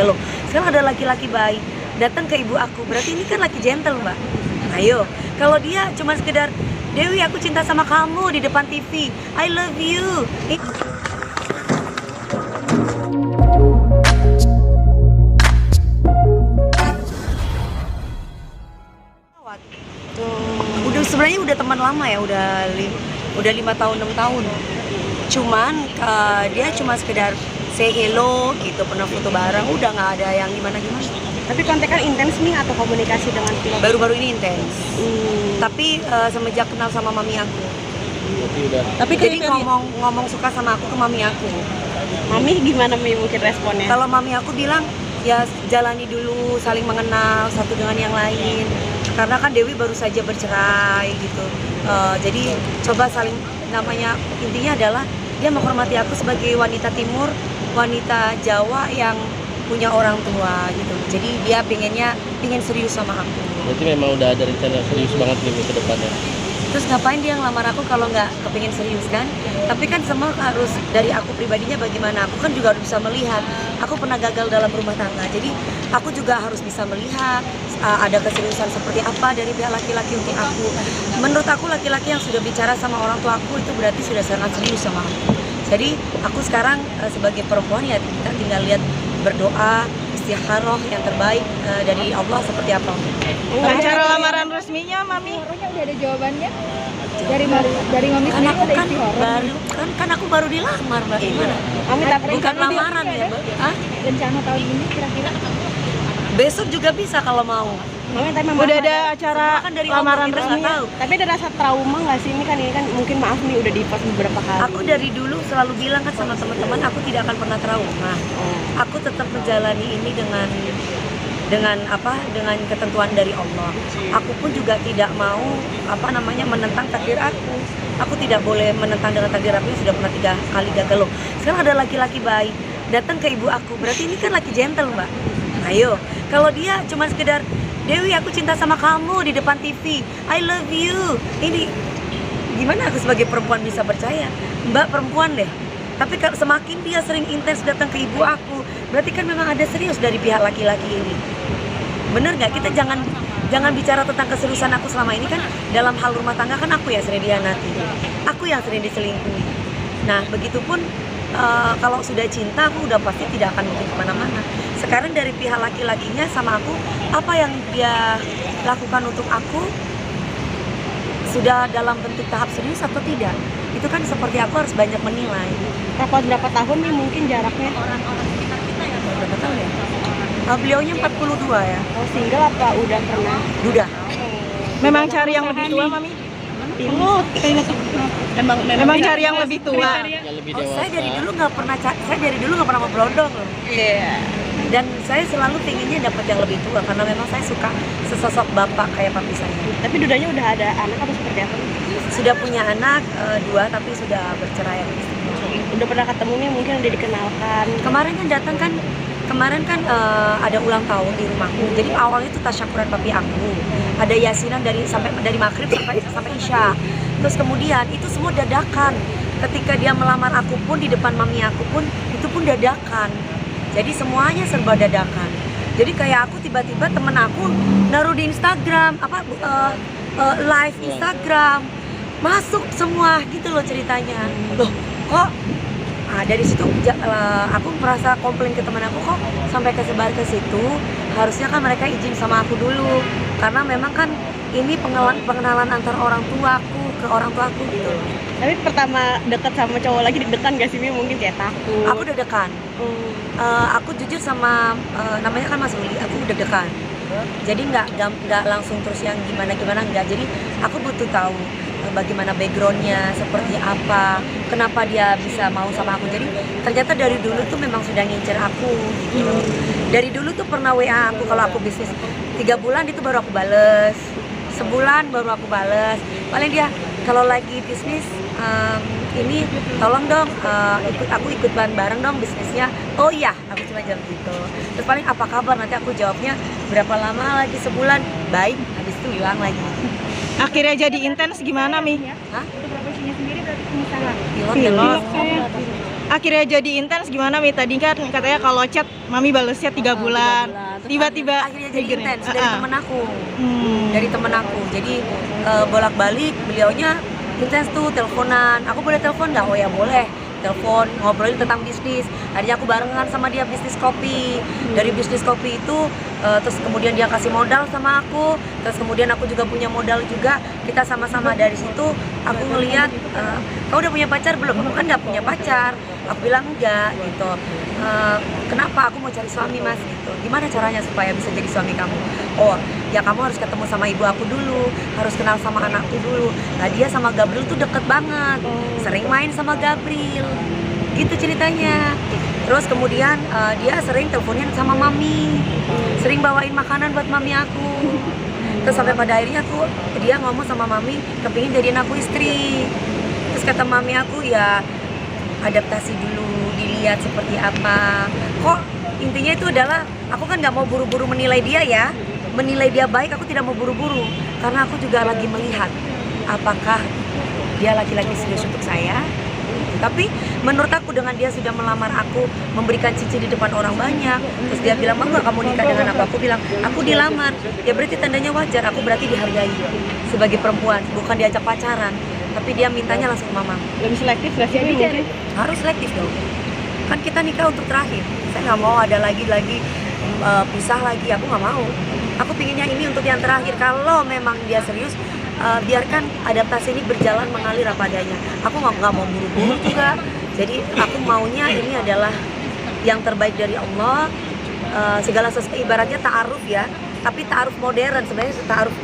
Loh, sekarang ada laki-laki baik datang ke ibu aku, berarti ini kan laki gentle, Mbak. Ayo, kalau dia cuma sekedar, Dewi aku cinta sama kamu di depan TV, I love you. Udah sebenarnya udah teman lama ya, udah 5 tahun 6 tahun. Cuman dia cuma sekedar say hello gitu, pernah foto bareng, udah nggak ada yang gimana-gimana. Tapi kontekan intens nih atau komunikasi dengan pilot? Baru-baru ini intens. Tapi semenjak kenal sama mami aku. Tapi Jadi ngomong suka sama aku ke mami aku. Mami gimana Mi mungkin responnya? Kalau mami aku bilang ya jalani dulu, saling mengenal satu dengan yang lain. Karena kan Dewi baru saja bercerai gitu. Jadi coba saling, namanya intinya adalah dia menghormati aku sebagai wanita timur, wanita Jawa yang punya orang tua gitu. Jadi dia pengen serius sama aku. Berarti memang udah ada rencana serius banget nih ke depannya. Terus ngapain dia ngelamar aku kalau nggak kepingin serius kan? Tapi kan semua harus dari aku pribadinya bagaimana. Aku kan juga harus bisa melihat. Aku pernah gagal dalam rumah tangga. Jadi aku juga harus bisa melihat ada keseriusan seperti apa dari pihak laki-laki untuk aku. Menurut aku laki-laki yang sudah bicara sama orang tua aku itu berarti sudah sangat serius sama aku. Jadi aku sekarang sebagai perempuan ya kita tinggal lihat, berdoa, istikharah yang terbaik dari Allah seperti apa. Acara lamaran resminya Mami? Udah ada jawabannya dari Mami Kan sendiri, aku ada kan istikharah. kan aku baru dilamar, Mbak. Gimana? Mami tapi Bukan lamaran ya, Mbak. Hah? Rencana tahun ini kira-kira Besok juga bisa kalau mau. Mami tapi memang Udah ada acara Kan dari lamaran Allah kita resmi. nggak tahu. Tapi ada rasa trauma nggak sih? Ini kan mungkin maaf nih udah di-post beberapa kali. Aku dari dulu selalu bilang kan sama teman-teman, aku tidak akan pernah trauma. Aku tetap menjalani ini dengan ketentuan dari Allah. Aku pun juga tidak mau menentang takdir aku. Aku tidak boleh menentang dengan takdir aku yang sudah pernah 3 kali gagal. Loh, sekarang ada laki-laki baik datang ke ibu aku, berarti ini kan laki gentle, Mbak. Ayo, kalau dia cuma sekedar, Dewi aku cinta sama kamu di depan TV, I love you. Ini gimana aku sebagai perempuan bisa percaya? Mbak perempuan deh. Tapi semakin dia sering intens datang ke ibu aku, berarti kan memang ada serius dari pihak laki-laki ini. Bener nggak? Kita jangan bicara tentang keseriusan aku selama ini kan dalam hal rumah tangga kan aku yang sering dihianati, aku yang sering diselingkuhi. Nah begitupun kalau sudah cinta aku udah pasti tidak akan mungkin kemana-mana. Sekarang dari pihak laki-lakinya sama aku, apa yang dia lakukan untuk aku sudah dalam bentuk tahap serius atau tidak? Itu kan seperti aku harus banyak menilai. Berapa tahun nih mungkin jaraknya? Orang-orang sekitar kita ya, berapa tahun ya? Beliaunya 42 ya. Oh single apa udah pernah? Udah. Memang cari yang lebih tua, Mami? Memang cari yang lebih tua. Yang lebih Oh, dewasa. saya dari dulu nggak pernah mau berondong loh. Iya. Dan saya selalu pinginnya dapat yang lebih tua karena memang saya suka sesosok bapak kayak papi saya. Tapi dudanya udah ada anak atau seperti apa? Sudah punya anak 2 tapi sudah bercerai. Udah pernah ketemu nih mungkin udah dikenalkan. Kemarin kan ada ulang tahun di rumahku. Jadi awalnya itu tasyakuran papi aku. Ada yasinan dari maghrib sampai isya. Terus kemudian itu semua dadakan. Ketika dia melamar aku pun di depan mami aku pun itu pun dadakan. Jadi semuanya serba dadakan. Jadi kayak aku tiba-tiba temen aku naruh di Instagram live Instagram, masuk semua gitu loh ceritanya. Loh kok dari situ aku merasa komplain ke teman aku, kok sampai kesebar ke situ. Harusnya kan mereka izin sama aku dulu, karena memang kan ini pengenalan antar orang tuaku ke orang tuaku gitu loh. Tapi pertama deket sama cowok lagi deg-degan gak sih Mi? Mungkin kayak takut. Aku deg-degan. Aku jujur sama namanya kan Mas Ruli, aku deg-degan. Jadi nggak langsung terus yang gimana enggak. Jadi aku butuh tahu bagaimana backgroundnya, seperti apa, kenapa dia bisa mau sama aku. Jadi ternyata dari dulu tuh memang sudah ngincer aku gitu. Dari dulu tuh pernah WA aku kalau aku bisnis 3 bulan itu baru aku bales, sebulan baru aku bales. Paling dia kalau lagi bisnis ini tolong dong aku ikut bareng dong bisnisnya. Oh iya, aku cuma jawab gitu. Terus paling apa kabar, nanti aku jawabnya berapa lama lagi, sebulan, baik, habis itu hilang lagi. Akhirnya jadi intens gimana, Mi? Hah? untuk profesinya sendiri berarti pengusaha. Pilot. akhirnya jadi intens gimana Mi? Tadi kan katanya kalau chat Mami balesnya 3 bulan. Tiba-tiba akhirnya jadi gini. intens dari temen aku. Hmm. Dari temen aku. Jadi bolak-balik beliaunya intens tuh teleponan. Aku boleh telepon nggak? Oh ya boleh. Telepon, ngobrolin tentang bisnis. Akhirnya aku barengan sama dia bisnis kopi. Dari bisnis kopi itu terus kemudian dia kasih modal sama aku. Terus kemudian aku juga punya modal juga. Kita sama-sama dari situ aku ngelihat kau udah punya pacar belum? Aku kan nggak punya pacar. Aku bilang enggak gitu. Kenapa? Aku mau cari suami mas gitu. Gimana caranya supaya bisa jadi suami kamu? Oh ya kamu harus ketemu sama ibu aku dulu, harus kenal sama anakku dulu. Nah dia sama Gabriel tuh deket banget, sering main sama Gabriel, gitu ceritanya. Terus kemudian dia sering teleponin sama mami, sering bawain makanan buat mami aku. Terus sampai pada akhirnya dia ngomong sama mami, kepingin jadiin aku istri. Terus kata mami aku ya adaptasi dulu, dilihat seperti apa. Kok intinya itu adalah aku kan nggak mau buru-buru menilai dia ya. Menilai dia baik aku tidak mau buru-buru karena aku juga lagi melihat apakah dia laki-laki serius untuk saya. Tapi menurut aku dengan dia sudah melamar aku, memberikan cincin di depan orang banyak, terus dia bilang mau nggak kamu nikah dengan aku bilang aku dilamar, ya berarti tandanya wajar, aku berarti dihargai sebagai perempuan, bukan diajak pacaran, tapi dia mintanya langsung ke mama. Lebih selektif nggak sih Mi mungkin? Harus selektif dong, kan kita nikah untuk terakhir, saya nggak mau ada lagi pisah lagi, aku nggak mau. Aku pinginnya ini untuk yang terakhir. Kalau memang dia serius, biarkan adaptasi ini berjalan mengalir apa adanya. Aku nggak mau buru-buru juga. Jadi aku maunya ini adalah yang terbaik dari Allah. Segala sesuatu ibaratnya ta'aruf ya, tapi ta'aruf modern sebenarnya ta'aruf